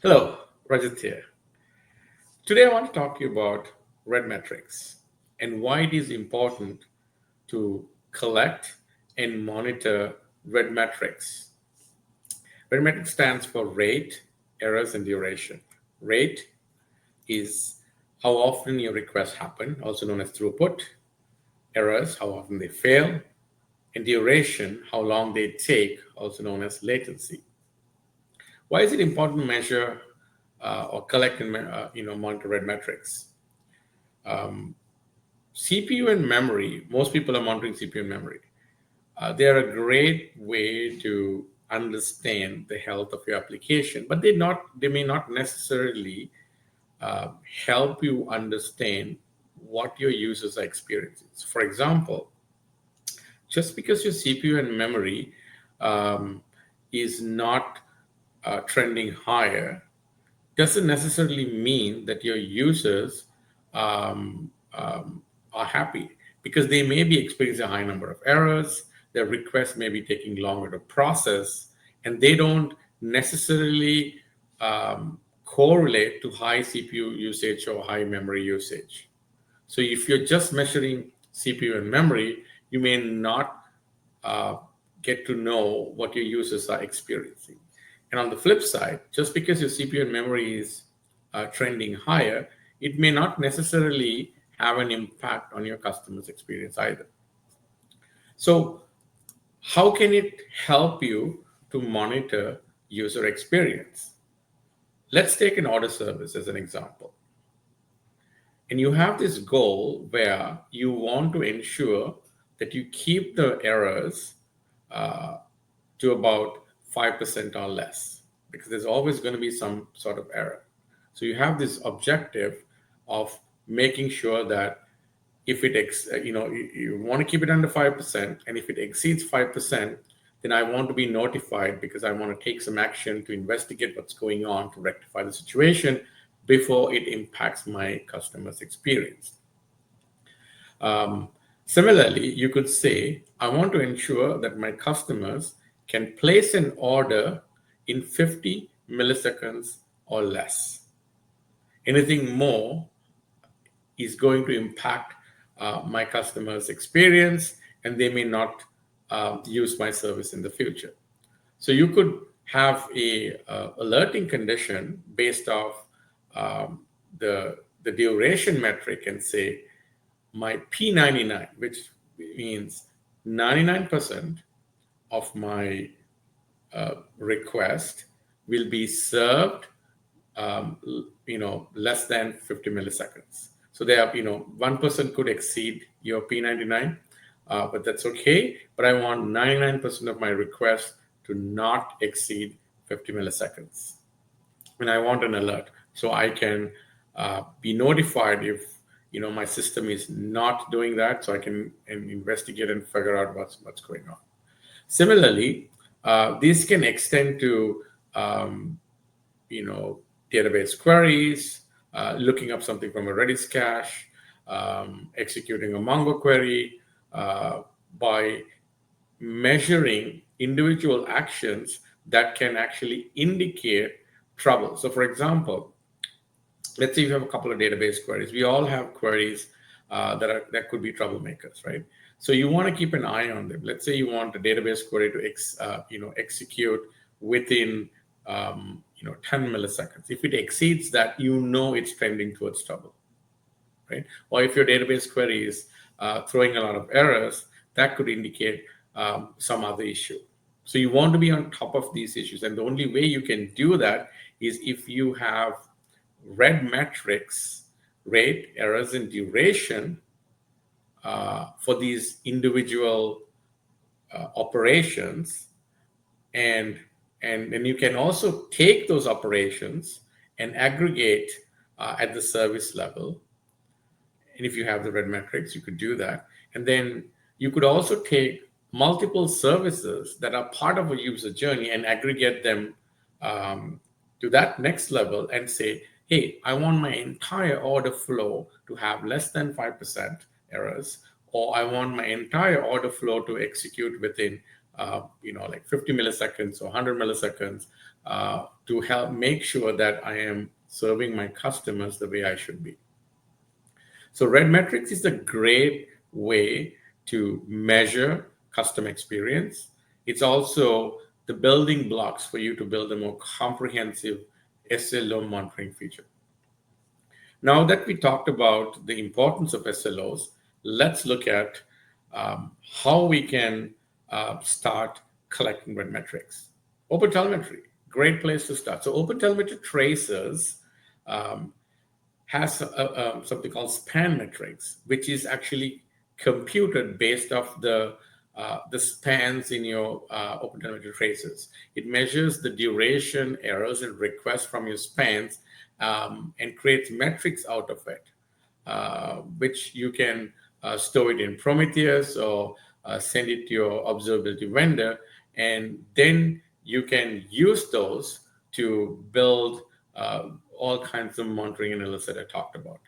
Hello, Rajat here. Today I want to talk to you about red metrics and why it is important to collect and monitor red metrics. Red metric stands for rate, errors, and duration. Rate is how often your requests happen, also known as throughput. Errors, how often they fail. And duration, how long they take, also known as latency. Why is it important to measure or collect and monitor red metrics? CPU and memory, most people are monitoring CPU and memory. They are a great way to understand the health of your application, but they may not necessarily uh, help you understand what your users are experiencing. So for example, just because your CPU and memory um, is not trending higher doesn't necessarily mean that your users are happy, because they may be experiencing a high number of errors, their requests may be taking longer to process, and they don't necessarily correlate to high CPU usage or high memory usage. So if you're just measuring CPU and memory, you may not uh, get to know what your users are experiencing. And on the flip side, just because your CPU and memory is trending higher, it may not necessarily have an impact on your customer's experience either. So, how can it help you to monitor user experience? Let's take an order service as an example. And you have this goal where you want to ensure that you keep the errors uh, to about 5% or less, because there's always going to be some sort of error. So you have this objective of making sure that if you want to keep it under 5%, and if it exceeds 5%, then I want to be notified, because I want to take some action to investigate what's going on to rectify the situation before it impacts my customer's experience. Um, Similarly, you could say, I want to ensure that my customers can place an order in 50 milliseconds or less. Anything more is going to impact my customers' experience, and they may not use my service in the future. So you could have a alerting condition based off the duration metric, and say my P99, which means 99% of my request will be served, less than 50 milliseconds. So they have, 1% could exceed your P99, but that's okay. But I want 99% of my requests to not exceed 50 milliseconds. And I want an alert so I can be notified if my system is not doing that, so I can investigate and figure out what's going on. Similarly, these can extend to um, you know database queries, looking up something from a Redis cache, executing a Mongo query, by measuring individual actions that can actually indicate trouble. So, for example, let's say you have a couple of database queries. We all have queries that could be troublemakers, right? So you want to keep an eye on them. Let's say you want a database query to execute within 10 milliseconds. If it exceeds that, it's trending towards trouble, right? Or if your database query is throwing a lot of errors, that could indicate some other issue. So you want to be on top of these issues, and the only way you can do that is if you have red metrics, rate, errors, and duration for these individual operations, and then you can also take those operations and aggregate at the service level. And if you have the red metrics, you could do that. And then you could also take multiple services that are part of a user journey and aggregate them um, to that next level and say, hey, I want my entire order flow to have less than 5% errors, or I want my entire order flow to execute within like 50 milliseconds or 100 milliseconds. to help make sure that I am serving my customers the way I should be. So Red Metrics is a great way to measure customer experience. It's also the building blocks for you to build a more comprehensive SLO monitoring feature. Now that we talked about the importance of SLOs, let's look at how we can start collecting red metrics. OpenTelemetry, great place to start. So OpenTelemetry Tracers has something called span metrics, which is actually computed based off the spans in your OpenTelemetry Tracers. It measures the duration, errors, and requests from your spans and creates metrics out of it, which you can store it in Prometheus or send it to your observability vendor, and then you can use those to build all kinds of monitoring analysis that I talked about.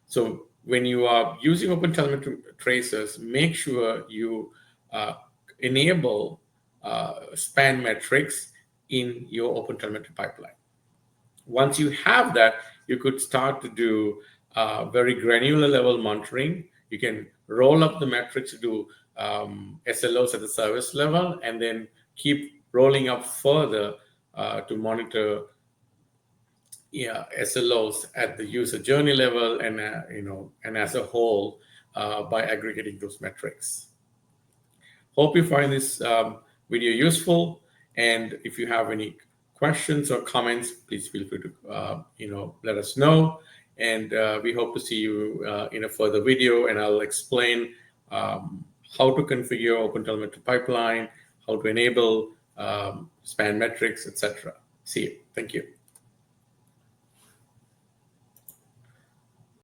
So when you are using OpenTelemetry Tracers, make sure you enable span metrics in your OpenTelemetry pipeline. Once you have that, you could start to do very granular level monitoring. You can roll up the metrics to do SLOs at the service level, and then keep rolling up further to monitor SLOs at the user journey level, and and as a whole by aggregating those metrics. Hope you find this video useful, and if you have any questions or comments, please feel free to let us know. And we hope to see you in a further video, and I'll explain how to configure OpenTelemetry pipeline, how to enable span metrics, etc. See you. Thank you.